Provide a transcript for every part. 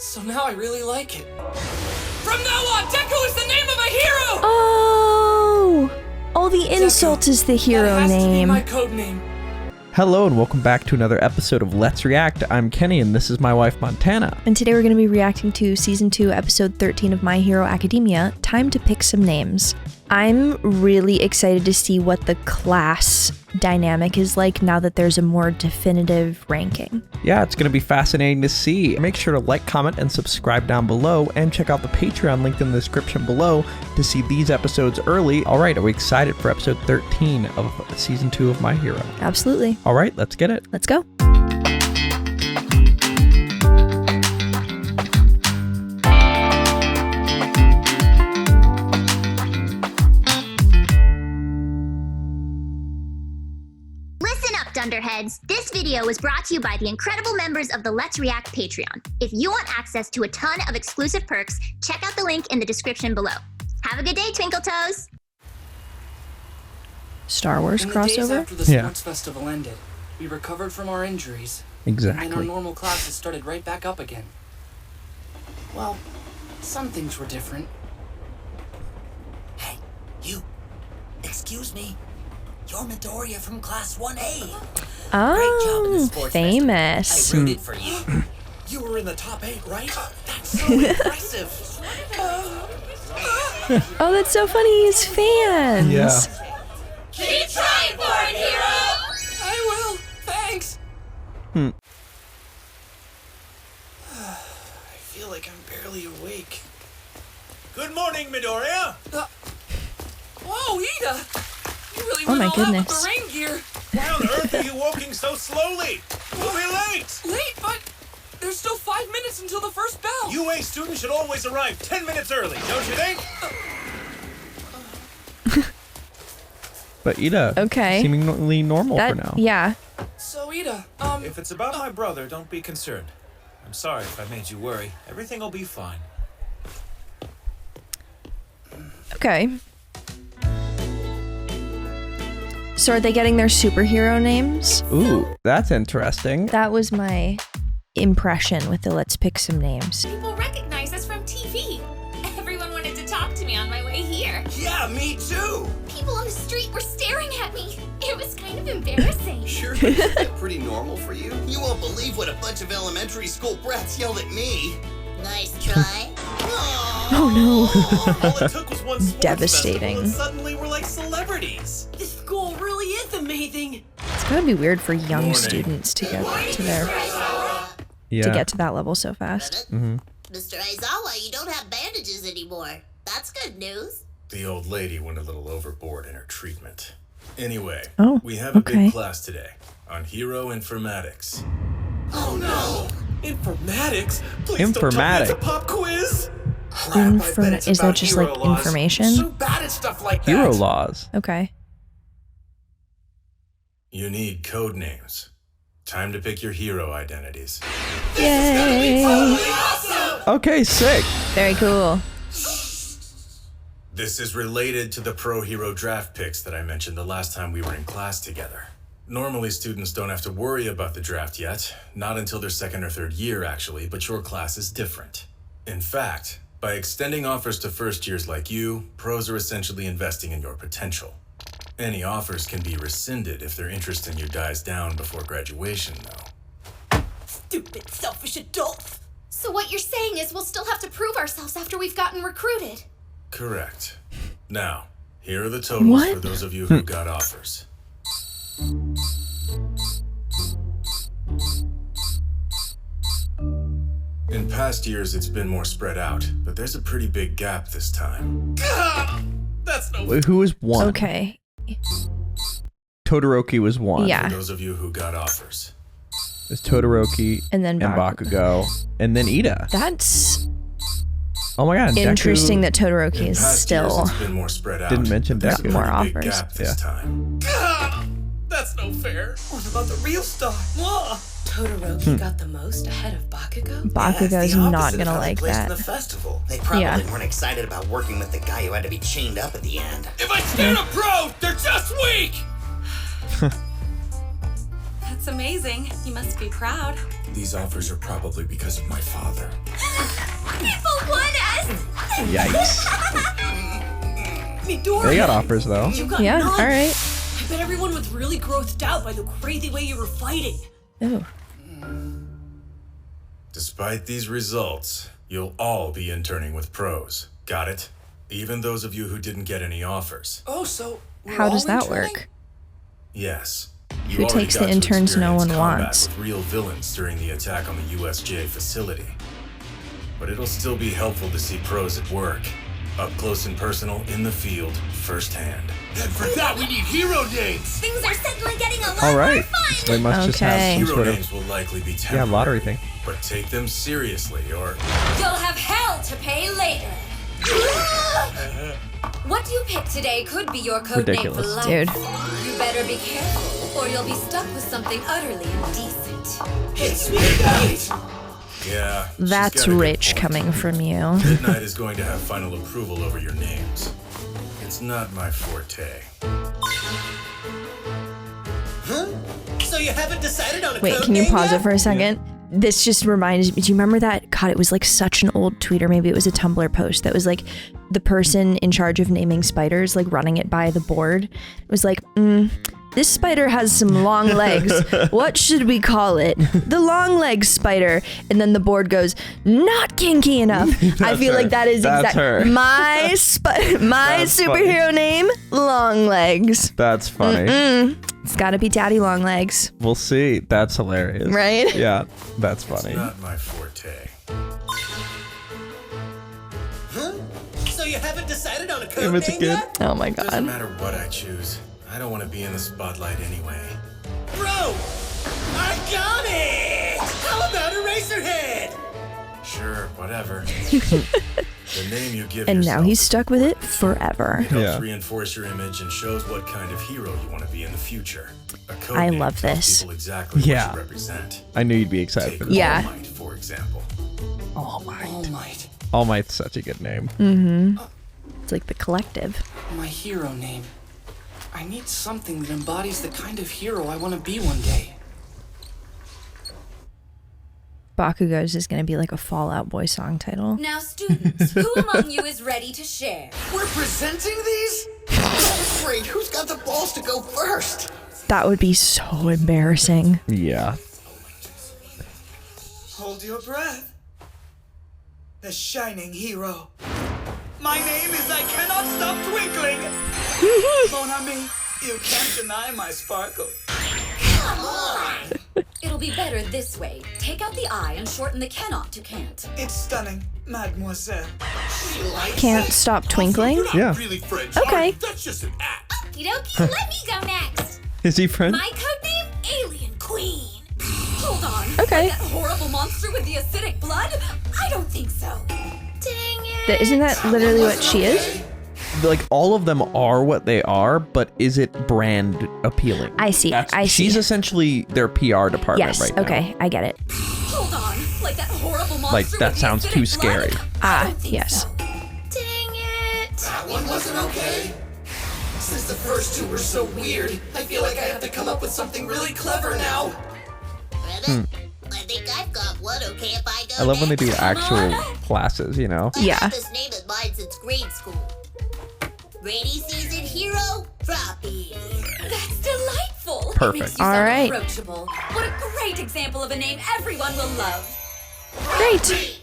So now I really like it. From now on, Deku is the name of my hero! Oh, the insult is the hero that has name. To be my code name. Hello and welcome back to another episode of Let's React. I'm Kenny and this is my wife Montana. And today we're going to be reacting to Season 2, Episode 13 of My Hero Academia, Time to Pick Some Names. I'm really excited to see what the class dynamic is like now that there's a more definitive ranking. Yeah, it's going to be fascinating to see. Make sure to like, comment, and subscribe down below, and check out the Patreon link in the description below to see these episodes early. All right, are we excited for episode 13 of Season 2 of My Hero? Absolutely. All right, let's get it. Let's go. Dunderheads, this video was brought to you by the incredible members of the Let's React Patreon. If you want access to a ton of exclusive perks, check out the link in the description below. Have a good day, Twinkle Toes! Star Wars In the days crossover? after the sports festival ended, we recovered from our injuries. Exactly. And our normal classes started right back up again. Well, some things were different. Hey, you. Excuse me. You're Midoriya from Class 1A. Great job in the Oh, sports famous. festival. I rooted for you. You were in the top 8, right? That's so impressive. Oh, that's so funny. He's fans. Yeah. Keep trying for it, hero! I will, thanks! Hmm. I feel like I'm barely awake. Good morning, Midoriya! Whoa, Ida! You really Oh went my all goodness. out with the rain gear. Why on earth are you walking so slowly? You'll be late! Late, but there's still 5 minutes until the first bell. UA students should always arrive 10 minutes early, don't you think? But Ida, Okay. seemingly normal for now. Yeah. So Ida, If it's about my brother, don't be concerned. I'm sorry if I made you worry. Everything will be fine. Okay. So are they getting their superhero names? Ooh, that's interesting. That was my impression with the Let's Pick Some Names. People recognize us from TV. Everyone wanted to talk to me on my way here. Yeah, me too. People on the street were staring at me. It was kind of embarrassing. Sure, isn't that pretty normal for you? You won't believe what a bunch of elementary school brats yelled at me. Nice try. Oh no. All it took was one sports Devastating. festival and suddenly we're like celebrities. This school really is amazing. It's gotta be weird for young Morning. students to get to their Yeah. to get to that level so fast. Mr. Aizawa, you don't have bandages anymore. That's good news. The old lady went a little overboard in her treatment. Anyway, Oh, we have a okay. big class today on Hero Informatics. Oh no. Informatics? Please Informatics. don't tell me it's a pop quiz. Crap, I bet it's Is that about just hero like laws. information? So bad at stuff like that. Hero laws. Okay. You need code names. Time to pick your hero identities. Yay! Okay, sick. Very cool. This is related to the pro hero draft picks that I mentioned the last time we were in class together. Normally, students don't have to worry about the draft yet, not until their second or third year actually, but your class is different. In fact, by extending offers to first years like you, pros are essentially investing in your potential. Any offers can be rescinded if their interest in you dies down before graduation, though. Stupid, selfish adults. So what you're saying is we'll still have to prove ourselves after we've gotten recruited. Correct. Now, here are the totals What? for those of you who got offers. In past years, it's been more spread out, but there's a pretty big gap this time. That's no Wait, who was one? Okay. Todoroki was one. Yeah. For those of you who got offers. There's Todoroki And then and Bakugo. And then Ida. That's Oh my god. interesting Deku that Todoroki In is past still. years, it's been more spread out. Didn't mention but there's a Deku. More pretty big offers. gap this time. That's no fair. What about the real star? Todoroki got the most ahead of Bakugo? Bakugo's not gonna like that. The festival. They probably Yeah. weren't excited about working with the guy who had to be chained up at the end. If I stand a pro, they're just weak! That's amazing. You must be proud. These offers are probably because of my father. Yikes. Midoriya! They got offers, though. You got Yeah, none. all right. I bet everyone was really grossed out by the crazy way you were fighting. Ooh. Despite these results, you'll all be interning with pros. Got it? Even those of you who didn't get any offers. Oh, so we're How does all that interning? work? Yes. You Who already takes got the to interns no experience one combat wants? with real villains during the attack on the USJ facility. But it'll still be helpful to see pros at work. Up close and personal, in the field, firsthand. And for that, we need hero names. Things are suddenly getting a lot All right. more fun. So they must just have Okay. some Hero sort of names will likely be temporary. lottery thing. But take them seriously, or You'll have hell to pay later. What you pick today could be your code name for Ridiculous. life. Dude. You better be careful, or you'll be stuck with something utterly indecent. It's midnight. yeah. she's That's got a good rich point. coming from you. Midnight is going to have final approval over your names. It's not my forte. So you haven't decided on a Wait, code can you name pause yet? it for a second? This just reminds me. Do you remember that? God, it was like such an old tweet, or maybe it was a Tumblr post that was like the person in charge of naming spiders, like running it by the board. It was like, this spider has some long legs. What should we call it? The long leg spider. And then the board goes, not kinky enough. I feel like that is That's her. my That's superhero funny. name, Long Legs. That's funny. It's gotta be Daddy Long Legs, We'll see. That's hilarious. right? Yeah, that's funny. Not my forte. So you haven't decided on a If code it's a name kid. yet? Oh my Doesn't god. matter what I choose. I don't want to be in the spotlight anyway. Bro, I got it! How about Eraserhead? Sure, whatever. The name you give And yourself now he's is stuck with it forever. It helps Yeah. reinforce your image and shows what kind of hero you want to be in the future. A code I name love tells this. people exactly Yeah. what you represent. I knew you'd be excited for Take this. Yeah. All Might, for example. All Might. All Might's such a good name. It's like the collective. My hero name. I need something that embodies the kind of hero I want to be one day. Bakugo's is gonna be like a Fall Out Boy song title. Now, students, who among you is ready to share? We're presenting these? Great, who's got the balls to go first? That would be so embarrassing. Yeah. Hold your breath. The shining hero. My name is I Cannot Stop Twinkling. Mon ami, you can't deny my sparkle. It'll be better this way. Take out the I and shorten the cannot to can't. It's stunning, mademoiselle. Can't stop twinkling? Yeah. Really, friends? Okay. That's just an act. Okie dokie, let me go next. Is he friend? My codename, Alien Queen. Hold on. Okay. Like that horrible monster with the acidic blood? I don't think so. Dang it. Isn't that literally what she is? Like, all of them are what they are, but is it brand appealing? I see. I see. She's essentially their PR department Yes. right now. Okay. I get it. Hold on. Like that horrible monster Like, that with the sounds too acidic blood? scary. I don't think yes. so. Dang it. That one wasn't okay. Since the first two were so weird, I feel like I have to come up with something really clever now. Brother, I think I've got one, okay, if I go I love when they do next? actual classes, you know? I've Yeah. had this name in mind since grade school. Rainy season hero, Froppy. That's delightful. Perfect. It makes you All sound right. approachable. What a great example of a name everyone will love. Great.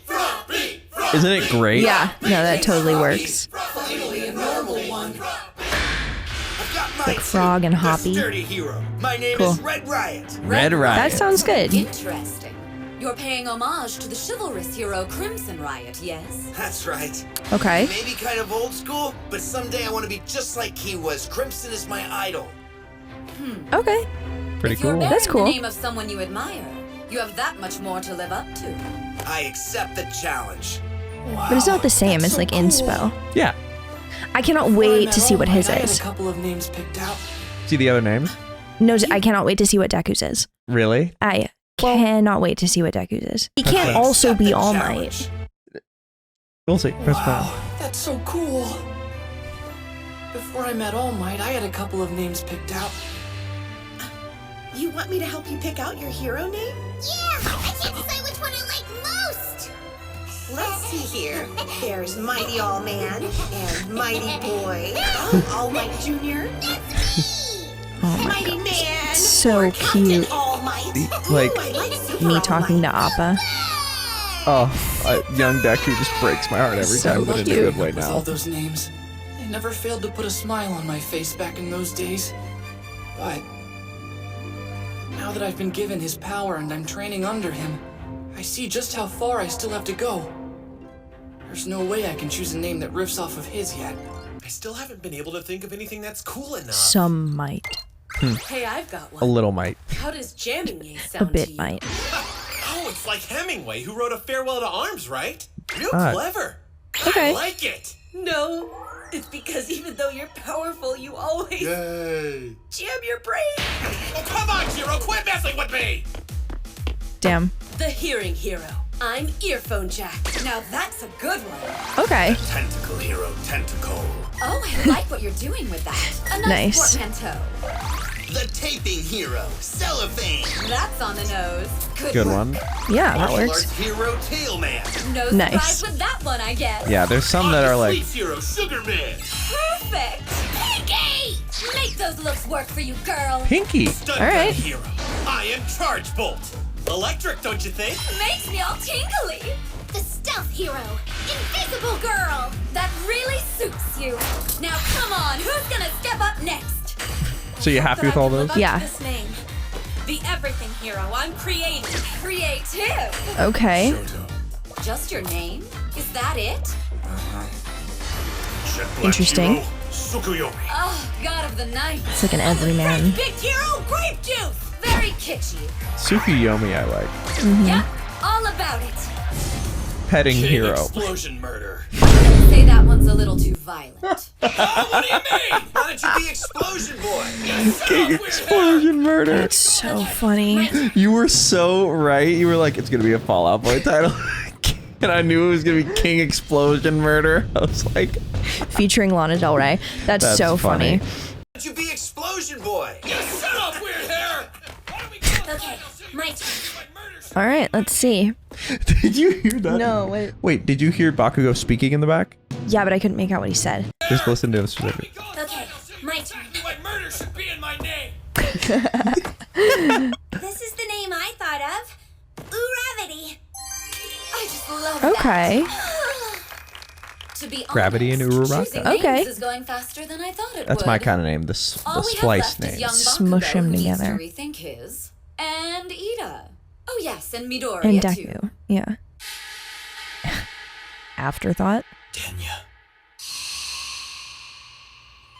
Isn't it great? Yeah. No, that totally works. Finally, a normal one. I've got mine Like Frog and too. The Hoppy. sturdy hero. My name Cool. is Red Riot. Red Riot. That sounds good. Interesting. You're paying homage to the chivalrous hero Crimson Riot, yes? That's right. Okay. Maybe kind of old school, but someday I want to be just like he was. Crimson is my idol. Okay. Pretty If you're cool. bearing That's cool. the name of someone you admire, you have that much more to live up to. I accept the challenge. But it's not the same as like inspo. Yeah. I cannot Before I wait met to see All what Might, his I had is. a couple of names picked out. See the other names? No, I cannot wait to see what Deku's is. Really? I cannot wait to see what Deku's is. He can't I also accept be the All challenge. Might. We'll see. That's fine. Wow, that's so cool. Before I met All Might, I had a couple of names picked out. You want me to help you pick out your hero name? Yeah, I can't decide which one I like most. Let's see here. There's Mighty All Man and Mighty Boy. Oh, All Might Junior. Oh my Mighty god. Man. So or cute. Captain All Might. Like- Ooh, I like Super Me All talking to Might. Appa. Young Deku just breaks my heart every So time, but in a lucky good way with all now. those names. They never failed to put a smile on my face back in those days. But now that I've been given his power and I'm training under him, I see just how far I still have to go. There's no way I can choose a name that riffs off of his yet. I still haven't been able to think of anything that's cool enough. Some might. Hey, I've got one. A little might. How does jamming A sound to bit you? might. Oh, it's like Hemingway who wrote A Farewell to Arms, right? Real Ah. clever. Okay. I like it. No, it's because even though you're powerful, you always Yay. jam your brain. Oh, come on, Hero, quit messing with me. Damn. The hearing hero. I'm Earphone Jack. Now that's a good one. Okay. Tentacle Hero, Tentacle. Oh, I like what you're doing with that. A Nice. nice portmanteau. The taping hero, Cellophane. That's on the nose. Good one. Yeah, that Martial works. arts hero, Tailman. No Nice. surprise with that one, I guess. Yeah, there's some that are like, Sleep Hero, Sugar Man. Perfect. Pinky! Make those looks work for you, girl. Pinky. Stun All right. Gun Hero. I am Charge Bolt. Electric, don't you think? Makes me all tingly. The stealth hero, invisible girl. That really suits you. Now come on, who's gonna step up next? So you happy with all those? Yeah. This name. The everything hero. I'm creative. Creative. Okay. Shoto. Just your name? Is that it? Jet Black Interesting. Hero, Tsukuyomi. Oh, god of the night. It's like an everyman. Big hero, grape juice. Very kitschy. Tsukuyomi I like. Yep, all about it. Petting King hero. Explosion Murder. Say that one's a little too violent. Oh, what do you mean? Why don't you be Explosion Boy? King Explosion Murder. That's so funny. You were so right. You were like, it's gonna be a Fallout Boy title. And I knew it was gonna be King Explosion Murder. I was like, Featuring Lana Del Rey. That's so funny. Why don't you be Explosion Boy? You shut up, weird hair! Okay, my turn. All right, let's see. Did you hear that? No, wait. Wait, did you hear Bakugo speaking in the back? Yeah, but I couldn't make out what he said. Just listen to this for a second. Okay, my turn. Like murder should be in my name. This is the name I thought of. Gravity. I just love Okay. that. To be Gravity and honest, Uraraka. choosing Okay. names is going faster than I thought it That's would. my kind of name. The All we have splice left is name. young Smush Bakugo, them who needs together. to rethink his. And Ida. Oh yes, and Midoriya And too. Deku. Yeah. Afterthought. Tenya.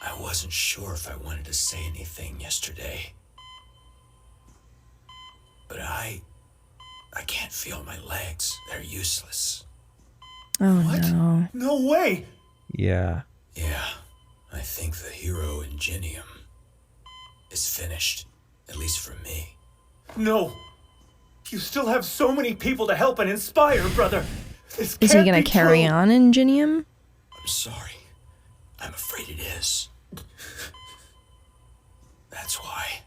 I wasn't sure if I wanted to say anything yesterday. But I can't feel my legs. They're useless. Oh no. No way. Yeah. Yeah, I think the hero Ingenium is finished. At least for me. No. You still have so many people to help and inspire, brother. This Is he can't gonna be carry true. on Ingenium? I'm sorry. I'm afraid it is. That's why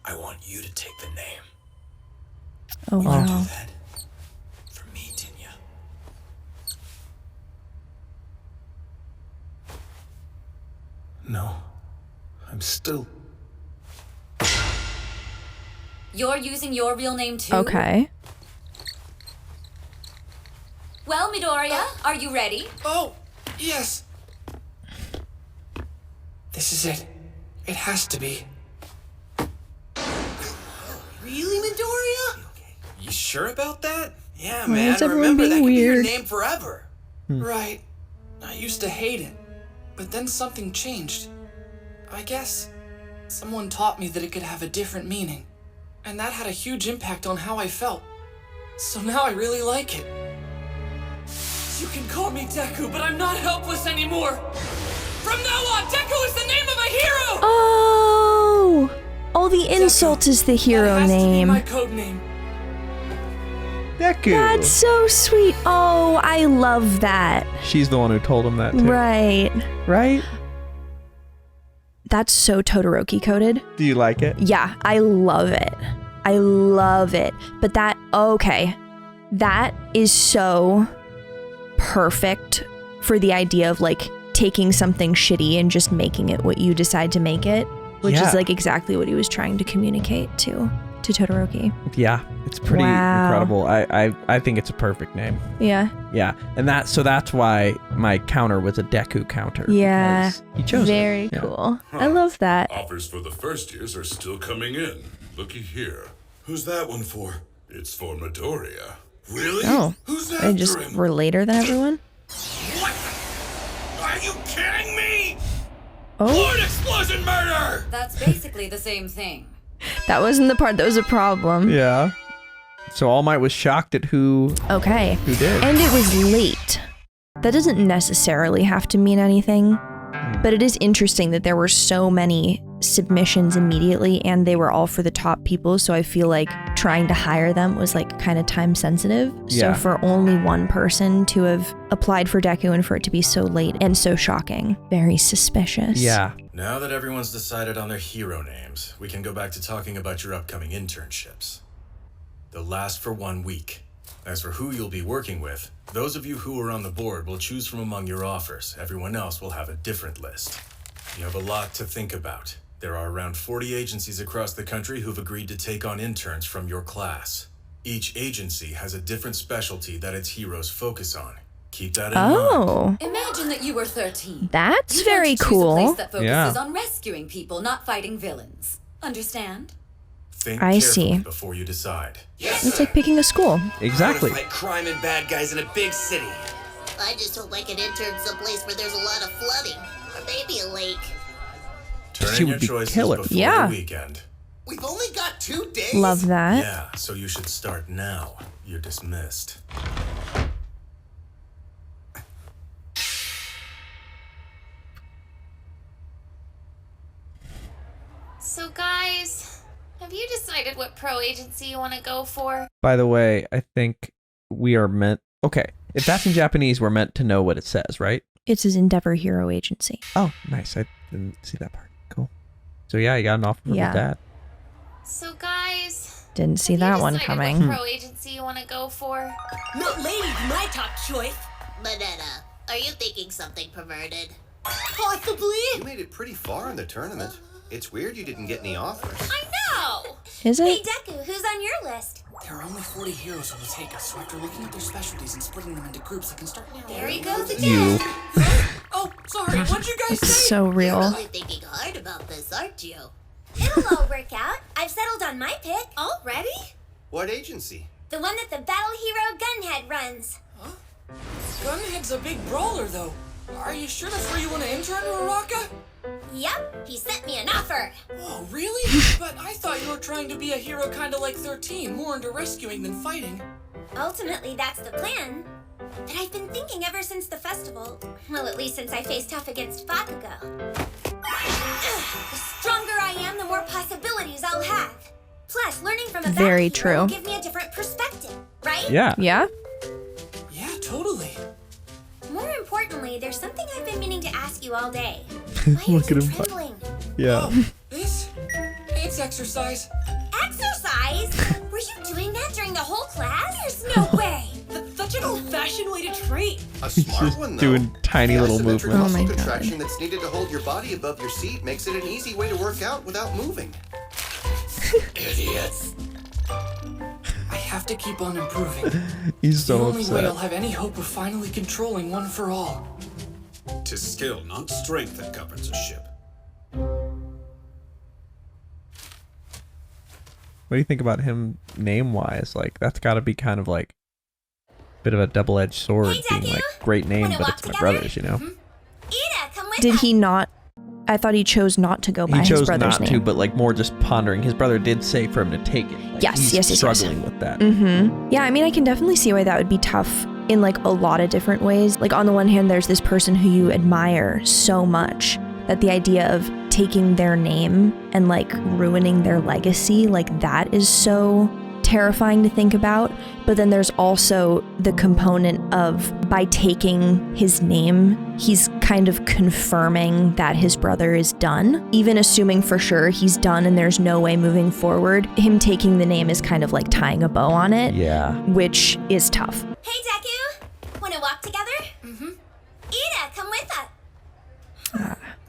I want you to take the name. Oh Will you wow. do that for me, Tenya? No. I'm still... You're using your real name too? Okay. Well, Midoriya, are you ready? Oh, yes. This is it. It has to be. Really, Midoriya? You sure about that? Yeah, Why man. is everyone Remember, that being could be your weird? name forever. Right. I used to hate it. But then something changed. I guess someone taught me that it could have a different meaning. And that had a huge impact on how I felt. So now I really like it. You can call me Deku, but I'm not helpless anymore. From now on, Deku is the name of a hero! Oh! Oh, the insult is the hero that has to be name. my code name. Deku. That's so sweet. Oh, I love that. She's the one who told him that too. Right. Right? That's so Todoroki coded. Do you like it? Yeah, I love it. I love it. But that, okay. That is so perfect for the idea of like taking something shitty and just making it what you decide to make it, which is like exactly what he was trying to communicate to Todoroki. Yeah, it's pretty incredible. I think it's a perfect name. Yeah. Yeah, and that's why my counter was a Deku counter. Yeah. He chose Very it. cool. I love that. Offers for the first years are still coming in. Looky here. Who's that one for? It's for Midoriya. Really? Oh. Who's I just after him? were later than everyone? What? Are you kidding me? Oh. Blood explosion murder! That's basically the same thing. That wasn't the part that was a problem. Yeah. So All Might was shocked at who did. And it was late. That doesn't necessarily have to mean anything, but it is interesting that there were so many submissions immediately and they were all for the top people, so I feel like trying to hire them was like kind of time sensitive. Yeah. So for only one person to have applied for Deku and for it to be so late and so shocking, very suspicious. Yeah. Now that everyone's decided on their hero names, we can go back to talking about your upcoming internships. They'll last for 1 week. As for who you'll be working with, those of you who are on the board will choose from among your offers. Everyone else will have a different list. You have a lot to think about. There are around 40 agencies across the country who've agreed to take on interns from your class. Each agency has a different specialty that its heroes focus on. Keep that in mind. Imagine that you were 13. That's You'd very like to choose cool. a place that focuses Yeah. on rescuing people, not fighting villains. Understand? Think I carefully see. before you decide. It's like picking a school. Exactly. Fight crime and bad guys in a big city. I just hope I can intern someplace where there's a lot of flooding, or maybe a lake. Turn She in would your be choices killer. before Yeah. the weekend. We've only got 2 days. Love that. Yeah, so you should start now. You're dismissed. So guys, have you decided what pro agency you want to go for? By the way, I think we are meant... Okay, if that's in Japanese, we're meant to know what it says, right? It's his Endeavor Hero Agency. Oh, nice. I didn't see that part. Cool. So yeah, you got an offer from Yeah. his dad. So guys, Didn't see have you that one decided coming. What pro agency you want to go for? Not ladies, my top choice. Banana, are you thinking something perverted? Possibly. You made it pretty far in the tournament. It's weird you didn't get any offers. I know! Is Hey, it? Deku, who's on your list? There are only 40 heroes who will take us, so after looking at their specialties and splitting them into groups, I can start narrowing. There he goes again. You. Oh, sorry, what'd you guys say? So You're real. really thinking hard about this, aren't you? It'll all work out. I've settled on my pick. Already? What agency? The one that the battle hero Gunhead runs. Gunhead's a big brawler, though. Are you sure that's where you want to intern, Uraraka? Yep, he sent me an offer. Oh, really? But I thought you were trying to be a hero kind of like 13, more into rescuing than fighting. Ultimately, that's the plan. But I've been thinking ever since the festival, well, at least since I faced off against Bakugo. The stronger I am, the more possibilities I'll have. Plus, learning from a battle Very hero true. will give me a different perspective, right? Yeah. Yeah? Yeah, totally. More importantly, there's something I've been meaning to ask you all day. Why are Look you at him. trembling? Yeah. This? It's exercise. Exercise? Were you doing that during the whole class? There's no way. That's such an old-fashioned way to train. A He's smart just one, though. doing tiny The little asymmetric movements. Oh my muscle God. contraction that's needed to hold your body above your seat makes it an easy way to work out without moving. Idiots. I have to keep on improving. He's The so only way I'll upset. have any hope of finally controlling One for All. Tis skill, not strength, that governs a ship. What do you think about him name-wise? Like, that's got to be kind of like a bit of a double-edged sword, Hey, being Deku. like, great name, Wanna but walk it's my together? brother's, you know? Ida, come with Did us. he not? I thought he chose not to go by He his chose brother's not to, name. but like more just pondering. His brother did say for him to take it. Like, Yes, he's yes, yes, yes. struggling with that. Mm-hmm. Yeah, I mean, I can definitely see why that would be tough in like a lot of different ways. Like on the one hand, there's this person who you admire so much that the idea of taking their name and like ruining their legacy, like that is so terrifying to think about, but then there's also the component of by taking his name, he's kind of confirming that his brother is done. Even assuming for sure he's done and there's no way moving forward, him taking the name is kind of like tying a bow on it. Yeah. Which is tough. Hey, Deku! Wanna walk together? Mm-hmm. Ida, come with us.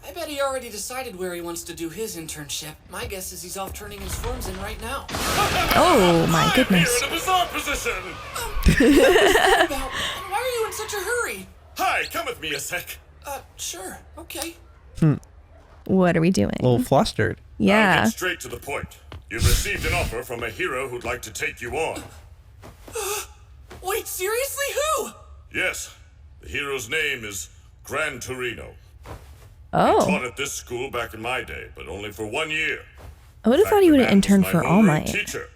I bet he already decided where he wants to do his internship. My guess is he's off turning his forms in right now. Oh my goodness. I'm here in a bizarre position. Why are you in such a hurry? Hi, come with me a sec. Sure, okay. What are we doing? A little flustered. I'll Yeah. get straight to the point. You've received an offer from a hero who'd like to take you on. Wait, seriously? Who? Yes, the hero's name is Gran Torino. Oh. Taught at this school back in my day, but only for 1 year. I would have thought he would have interned My for All homeroom Might. teacher.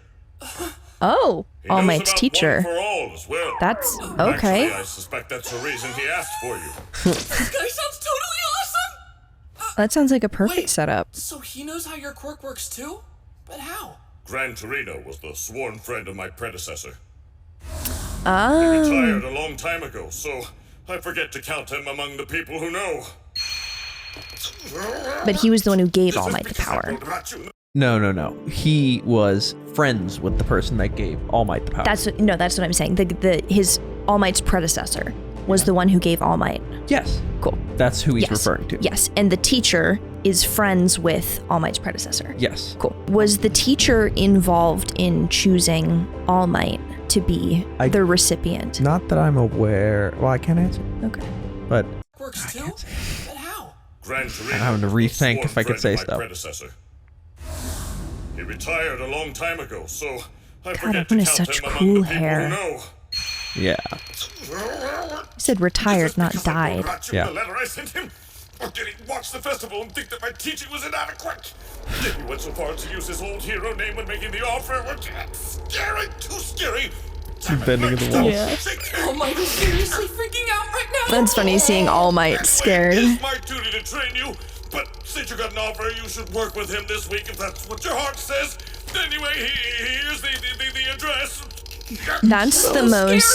Oh, He All knows Might's about teacher. One for all as well. That's Actually, okay. I suspect that's the reason he asked for you. This guy sounds totally awesome! That sounds like a perfect Wait, setup. So he knows how your quirk works too? But how? Gran Torino was the sworn friend of my predecessor. He Oh. retired a long time ago, so I forget to count him among the people who know. But he was the one who gave All Might the power. No. He was friends with the person that gave All Might the power. That's what I'm saying. His All Might's predecessor was the one who gave All Might. Yes. Cool. That's who he's Yes. referring to. Yes, and the teacher is friends with All Might's predecessor. Yes. Cool. Was the teacher involved in choosing All Might to be the recipient? Not that I'm aware. Well, I can't answer. Okay. But Works too? But how? Gran Torino I'm having to was the rethink sworn if I could friend say of my stuff. predecessor. He retired a long time ago, so I God, forget everyone to has count such him among cool the people hair. who know. yeah. He said retired, not died. Yeah. The letter I sent him? Or did he watch the festival and think that my teaching was inadequate? Did he went so far as to use his old hero name when making the offer? Scary, too scary. Bending in the wall. Yeah. All Might is seriously freaking out right now? That's funny seeing All Might scared. It's my duty to train you, but since you got an offer, you should work with him this week if that's what your heart says. Anyway, here's the address. That's the most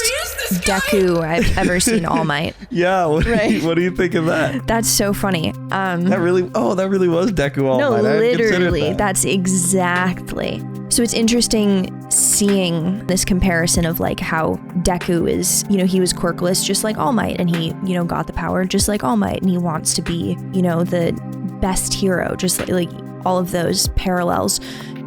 Deku I've ever seen All Might. Yeah. What, Right. what do you think of that? That's so funny. That really was Deku All No, Might. I hadn't considered literally, that. that's exactly. So it's interesting seeing this comparison of like how Deku is, he was quirkless just like All Might, and he, got the power just like All Might, and he wants to be, the best hero, just like all of those parallels.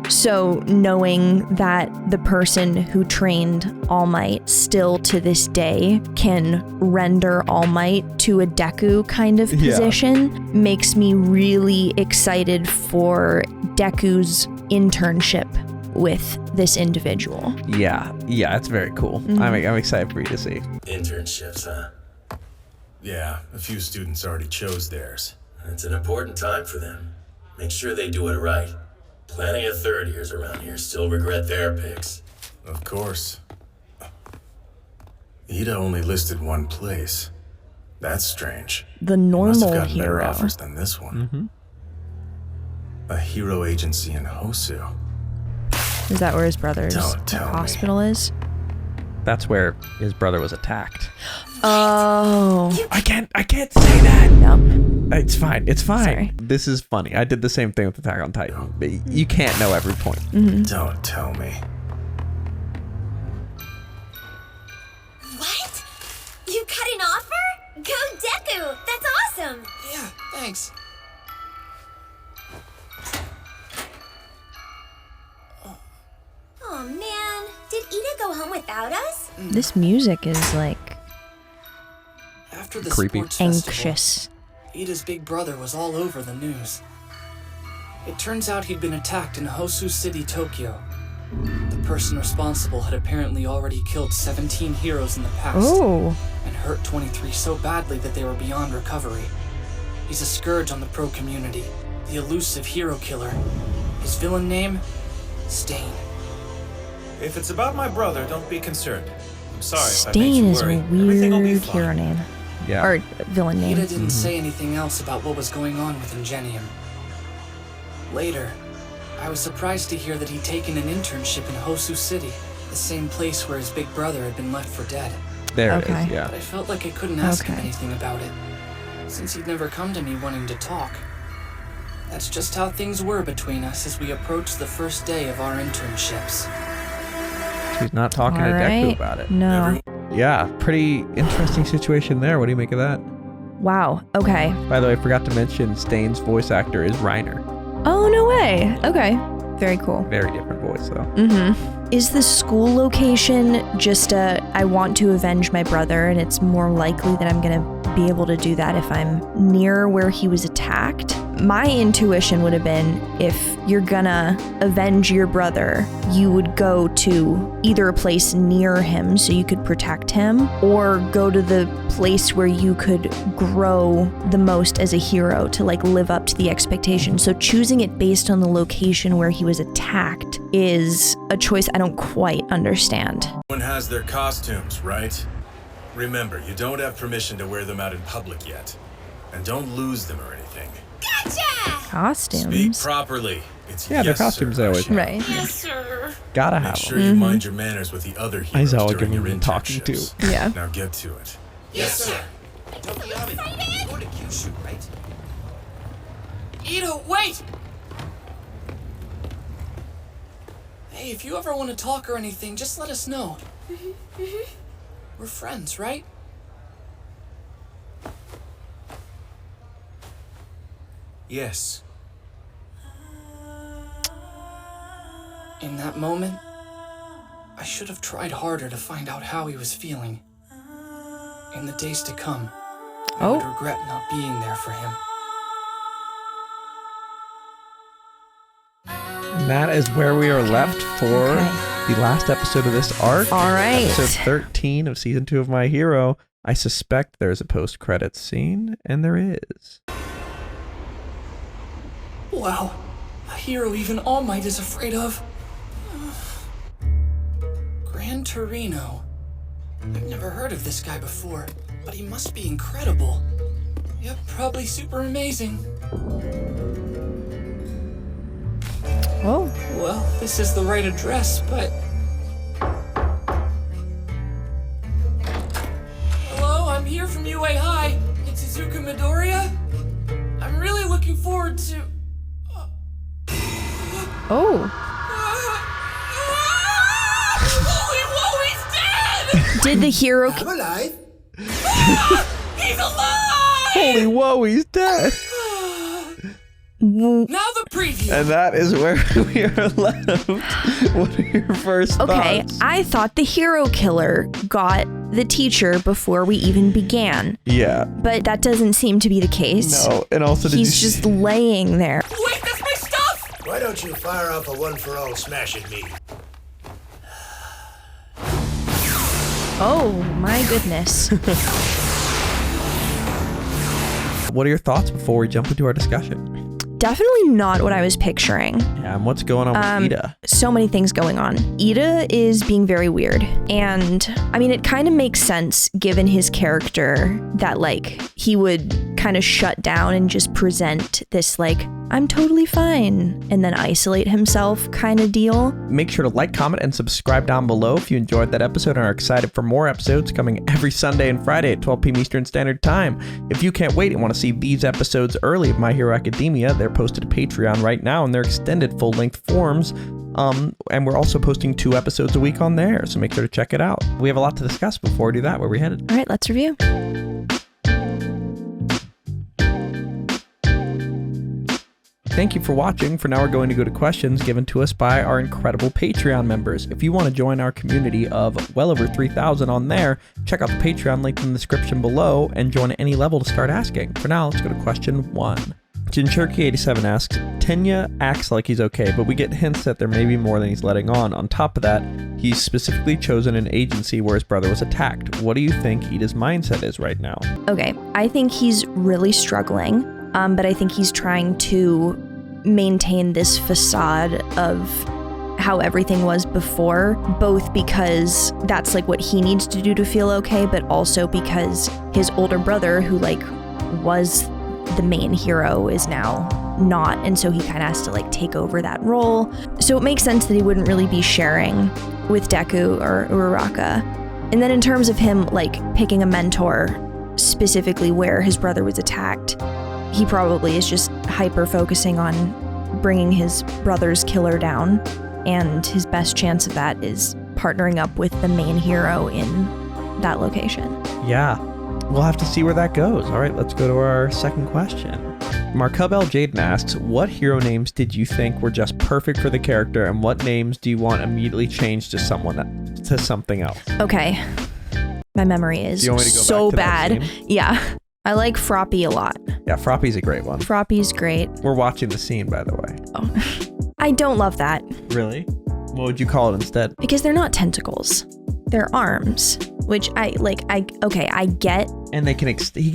So knowing that the person who trained All Might still to this day can render All Might to a Deku kind of position makes me really excited for Deku's internship with this individual. Yeah, it's very cool. Mm-hmm. I'm excited for you to see. Internships, huh? Yeah, a few students already chose theirs. It's an important time for them. Make sure they do it right. Plenty of third years around here still regret their picks. Of course. Ida only listed one place. That's strange. The Must have normal gotten better hero. offers than this one. Mm-hmm. A hero agency in Hosu. Is that where his brother's Don't tell me. hospital is? That's where his brother was attacked. Oh. I can't say that. No. It's fine. Sorry. This is funny. I did the same thing with Attack on Titan. But you can't know every point. Mm-hmm. Don't tell me. What? You cut an offer? Go Deku! That's awesome! Yeah, thanks. Oh man, did Ida go home without us? This music is like After the Creepy. sports festival, anxious. Ida's big brother was all over the news. It turns out he'd been attacked in Hosu City, Tokyo. The person responsible had apparently already killed 17 heroes in the past. Oh. And hurt 23 so badly that they were beyond recovery. He's a scourge on the pro community, the elusive hero killer. His villain name? Stain. If it's about my brother, don't be concerned. I'm sorry if I made Stain you is a worry. Everything will be weird fine. hero name. Yeah. Or villain name. Ida didn't say anything else about what was going on with Ingenium. Later, I was surprised to hear that he'd taken an internship in Hosu City, the same place where his big brother had been left for dead. There it is, yeah. But I felt like I couldn't ask him anything about it, since he'd never come to me wanting to talk. That's just how things were between us as we approached the first day of our internships. She's not talking to Deku about it. No. Yeah, pretty interesting situation there. What do you make of that? Wow, okay. By the way, I forgot to mention Stain's voice actor is Reiner. Oh, no way. Okay. Very cool. Very different voice, though. Mm-hmm. Is the school location just I want to avenge my brother, and it's more likely that I'm going to be able to do that if I'm near where he was attacked? My intuition would have been, if you're gonna avenge your brother, you would go to either a place near him so you could protect him, or go to the place where you could grow the most as a hero to like live up to the expectation. So choosing it based on the location where he was attacked is a choice I don't quite understand. Everyone has their costumes, right? Remember, you don't have permission to wear them out in public yet. And don't lose them or anything. Gotcha! Costumes? Speak properly. It's Yeah, their costumes always. Right. Yes, sir. Gotta Make have sure them. you mind your manners with the other heroes Aizawa during your giving talking to. internships. Yeah. Now get to it. Yes, sir. Tokiyami, you're going to Kyushu, right? Ito, wait! Hey, if you ever want to talk or anything, just let us know. We're friends, right? Yes. In that moment, I should have tried harder to find out how he was feeling. In the days to come, I would regret not being there for him. And that is where we are left for the last episode of this arc. All right. Episode 13 of Season 2 of My Hero. I suspect there's a post-credits scene, and there is. Wow, a hero even All Might is afraid of. Gran Torino. I've never heard of this guy before, but he must be incredible. Yep, probably super amazing. Oh. Well, this is the right address, but... Hello, I'm here from UA High. It's Izuku Midoriya. I'm really looking forward to... Oh. Holy whoa, he's dead! Did the hero... I'm alive. He's alive! Holy whoa, he's dead! Now the preview. And that is where we are left. What are your first thoughts? I thought the hero killer got the teacher before we even began. Yeah. But that doesn't seem to be the case. No, and also he's just laying there. Wait, that's my stuff! Why don't you fire off a one-for-all smash at me? Oh, my goodness. What are your thoughts before we jump into our discussion? Definitely not what I was picturing. Yeah, and what's going on with Ida? So many things going on. Ida is being very weird. And I mean, it kind of makes sense given his character that like he would kind of shut down and just present this like, I'm totally fine, and then isolate himself kind of deal. Make sure to like, comment, and subscribe down below if you enjoyed that episode and are excited for more episodes coming every Sunday and Friday at 12 p.m. Eastern Standard Time. If you can't wait and want to see these episodes early of My Hero Academia, they're posted to Patreon right now in their extended full-length forms. And we're also posting 2 episodes a week on there, so make sure to check it out. We have a lot to discuss before we do that. Where are we headed? All right, let's review. Thank you for watching. For now, we're going to go to questions given to us by our incredible Patreon members. If you want to join our community of well over 3,000 on there, check out the Patreon link in the description below and join at any level to start asking. For now, let's go to question 1. Jinchurki87 asks, Tenya acts like he's okay, but we get hints that there may be more than he's letting on. On top of that, he's specifically chosen an agency where his brother was attacked. What do you think Ida's mindset is right now? Okay, I think he's really struggling, but I think he's trying to maintain this facade of how everything was before, both because that's like what he needs to do to feel okay, but also because his older brother, who like was the main hero is now not, and so he kind of has to like take over that role. So it makes sense that he wouldn't really be sharing with Deku or Uraraka. And then in terms of him like picking a mentor specifically where his brother was attacked, he probably is just hyper focusing on bringing his brother's killer down, and his best chance of that is partnering up with the main hero in that location. Yeah, we'll have to see where that goes. All right, let's go to our second question. Marcub L. Jaden asks, what hero names did you think were just perfect for the character, and what names do you want immediately changed to something else? Okay. My memory is so bad. Yeah. I like Froppy a lot. Yeah, Froppy's a great one. Froppy's great. We're watching the scene, by the way. Oh. I don't love that. Really? What would you call it instead? Because they're not tentacles. They're arms, which I get. And he can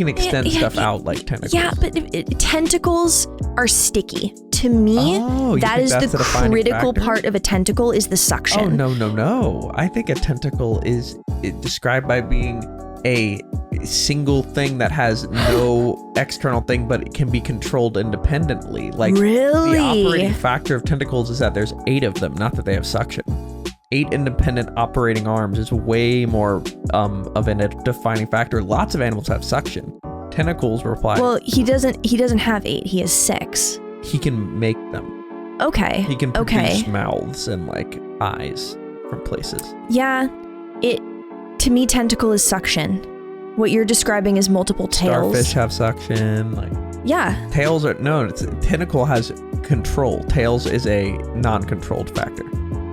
extend stuff out like tentacles. Yeah, but tentacles are sticky. To me, that is the critical part of a tentacle is the suction. Oh, no. I think a tentacle is described by being a single thing that has no external thing, but it can be controlled independently. Like, really? The operating factor of tentacles is that there's 8 of them, not that they have suction. 8 independent operating arms is way more of a defining factor. Lots of animals have suction. Tentacles reply. Well, he doesn't have 8. He has 6. He can make them. Okay. He can produce mouths and like eyes from places. Yeah. To me, tentacle is suction. What you're describing is multiple tails. Starfish have suction. Like, yeah. Tails are tentacle has control. Tails is a non-controlled factor.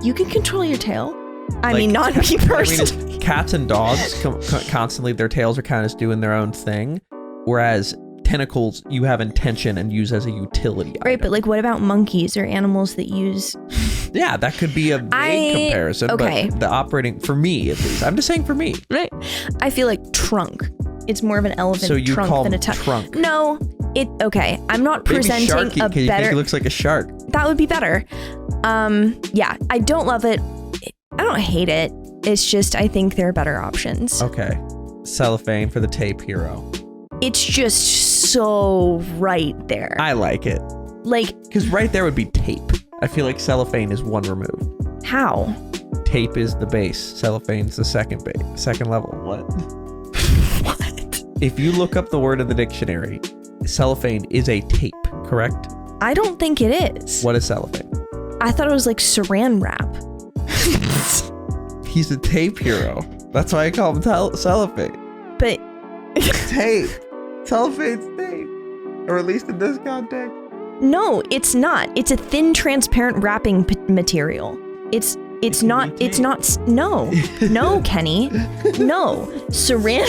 You can control your tail. I mean, not me personally. Cats and dogs constantly, their tails are kind of doing their own thing, whereas tentacles you have intention and use as a utility item. Right, but like what about monkeys or animals that use... Yeah, that could be a vague comparison, okay. But the operating, for me at least, I'm just saying for me. Right. I feel like trunk. It's more of an elephant trunk than a trunk. No, okay. I'm not presenting a better... You think he looks like a shark. That would be better. Yeah, I don't love it. I don't hate it. It's just, I think there are better options. Okay. Cellophane for the tape hero. It's just so right there. I like it. Like... Because right there would be tape. I feel like cellophane is one remove. How? Tape is the base. Cellophane's the second level. What? What? If you look up the word in the dictionary, cellophane is a tape, correct? I don't think it is. What is cellophane? I thought it was like saran wrap. He's a tape hero. That's why I call him cellophane. But... Tape. Cellophane's tape. Or at least in this context. No, it's not. It's a thin, transparent wrapping material. It's not, no, Kenny. No. Saran.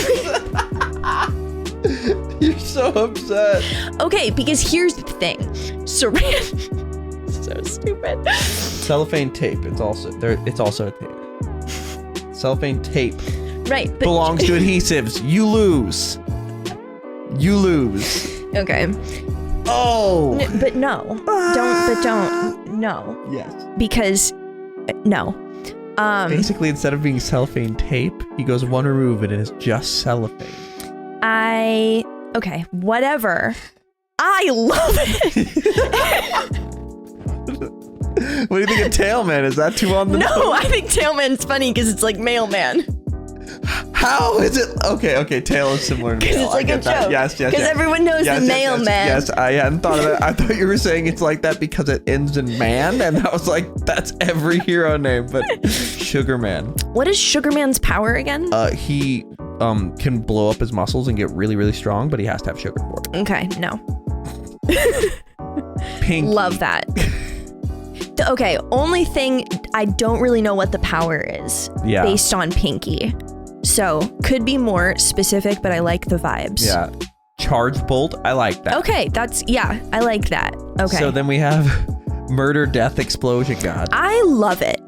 You're so upset. Okay, because here's the thing. Saran. So stupid. Cellophane tape. It's also a tape. Cellophane tape. Right. But belongs to adhesives. You lose. Okay. Oh. But no. Don't. No. Yes. Because, no. Basically, instead of being cellophane tape, he goes one remove and it is just cellophane. Okay, whatever. I love it. What do you think of Tailman? Is that too on the nose? No, I think Tailman's funny because it's like mailman. How is it? Okay, tail is similar to because it's like a joke. Yes. Because everyone knows the mailman. Yes, I hadn't thought of that. I thought you were saying it's like that because it ends in man, and I was like, that's every hero name, but Sugarman. What is Sugarman's power again? He can blow up his muscles and get really, really strong, but he has to have sugar for it. Okay, no. Pinky. Love that. Okay, only thing, I don't really know what the power is based on Pinky. So, could be more specific, but I like the vibes. Yeah. Charge Bolt, I like that. Okay, I like that. Okay. So then we have Murder, Death, Explosion God. I love it.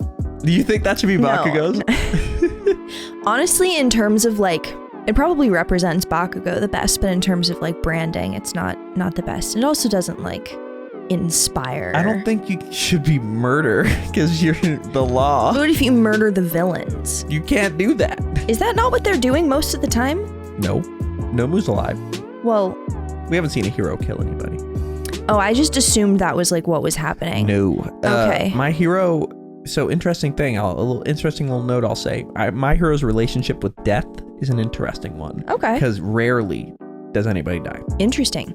Do you think that should be Bakugo's? No. Honestly, in terms of like, it probably represents Bakugo the best, but in terms of like branding, it's not the best. It also doesn't like inspire. I don't think you should be murder because you're the law. What if you murder the villains? You can't do that. Is that not what they're doing most of the time? No. Nomu's alive. Well, We haven't seen a hero kill anybody. Oh, I just assumed that was like what was happening. No. Okay. My hero. So interesting thing. A little interesting little note I'll say. My hero's relationship with death is an interesting one. Okay. Because rarely does anybody die. Interesting.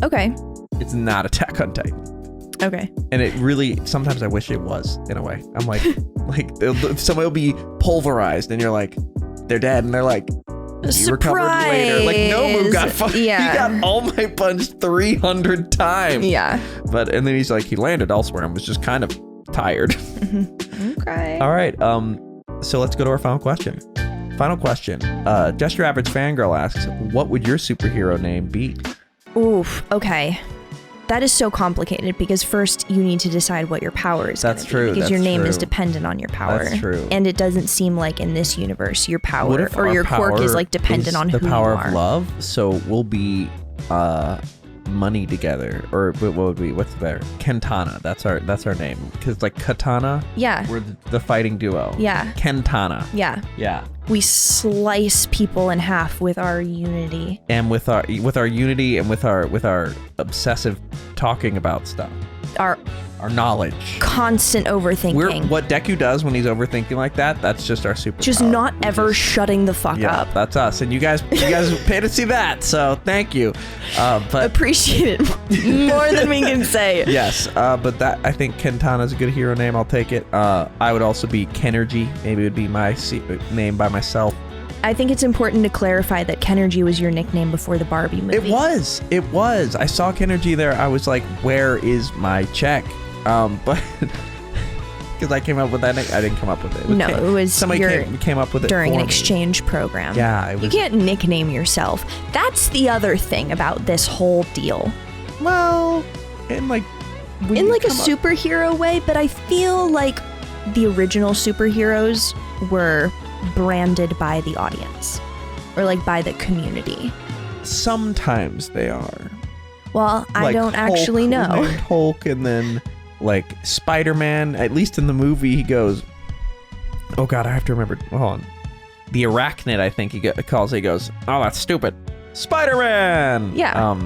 Okay. It's not Attack on Titan. Okay. And it really, sometimes I wish it was, in a way. I'm like somebody will be pulverized and you're like, they're dead. And they're like, he recovered later. Like, Nomu got fucking, he got All Might punched 300 times. Yeah. And then he's like, he landed elsewhere and was just kind of tired. Okay. All right. So let's go to our final question. Final question. Just Your Average Fangirl asks, what would your superhero name be? Oof. Okay. That is so complicated because first you need to decide what your power is. That's true. Because your name is dependent on your power. That's true. And it doesn't seem like in this universe your power or your quirk is like dependent on who you are. The power of love. So we'll be money together, or what would we? What's better? Kentana. That's our name. Because like Katana. Yeah. We're the fighting duo. Yeah. Kentana. Yeah. Yeah. We slice people in half with our unity. And with our unity and with our obsessive talking about stuff. Our knowledge. Constant overthinking. What Deku does when he's overthinking like that, that's just our superpower. Just not ever shutting the fuck up. That's us. And you guys pay to see that. So thank you. But appreciate it more than we can say. Yes. But that, I think Kentana's a good hero name. I'll take it. I would also be Kenergy. Maybe it would be my name by myself. I think it's important to clarify that Kenergy was your nickname before the Barbie movie. It was. I saw Kenergy there. I was like, where is my check? But because I came up with that, I didn't come up with it. It was somebody came up with it during for an me. exchange program. Yeah, you can't nickname yourself. That's the other thing about this whole deal. Well, in like a superhero way, but I feel like the original superheroes were branded by the audience or like by the community. Sometimes they are. Well, I like don't actually know. Hulk, and then like Spider-Man, at least in the movie, he goes, oh God, I have to remember. Hold on. The Arachnid, I think he goes, oh, that's stupid. Spider-Man! Yeah.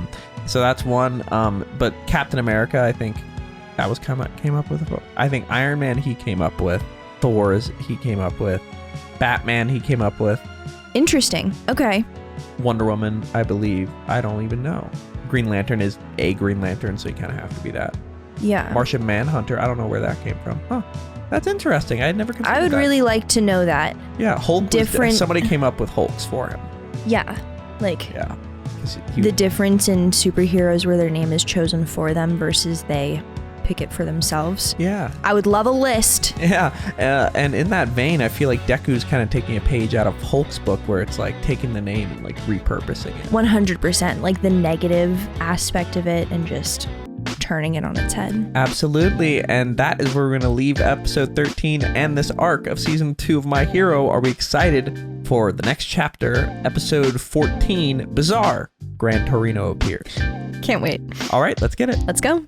So that's one. But Captain America, I think that was came up with. I think Iron Man he came up with. Thor's he came up with. Batman he came up with. Interesting. Okay. Wonder Woman, I believe. I don't even know. Green Lantern is a Green Lantern, so you kind of have to be that. Yeah. Martian Manhunter, I don't know where that came from. Huh. That's interesting. I had never considered that. I would really like to know that. Yeah, Hulk different. Somebody came up with Hulks for him. Yeah. Like yeah. The difference in superheroes where their name is chosen for them versus they pick it for themselves. Yeah. I would love a list. Yeah. And in that vein, I feel like Deku's kind of taking a page out of Hulk's book where it's like taking the name and like repurposing it. 100%. Like the negative aspect of it and just turning it on its head. Absolutely. And that is where we're going to leave episode 13 and this arc of season 2 of My Hero. Are we excited for the next chapter, episode 14, Bizarre? Gran Torino appears. Can't wait. All right, let's get it. Let's go.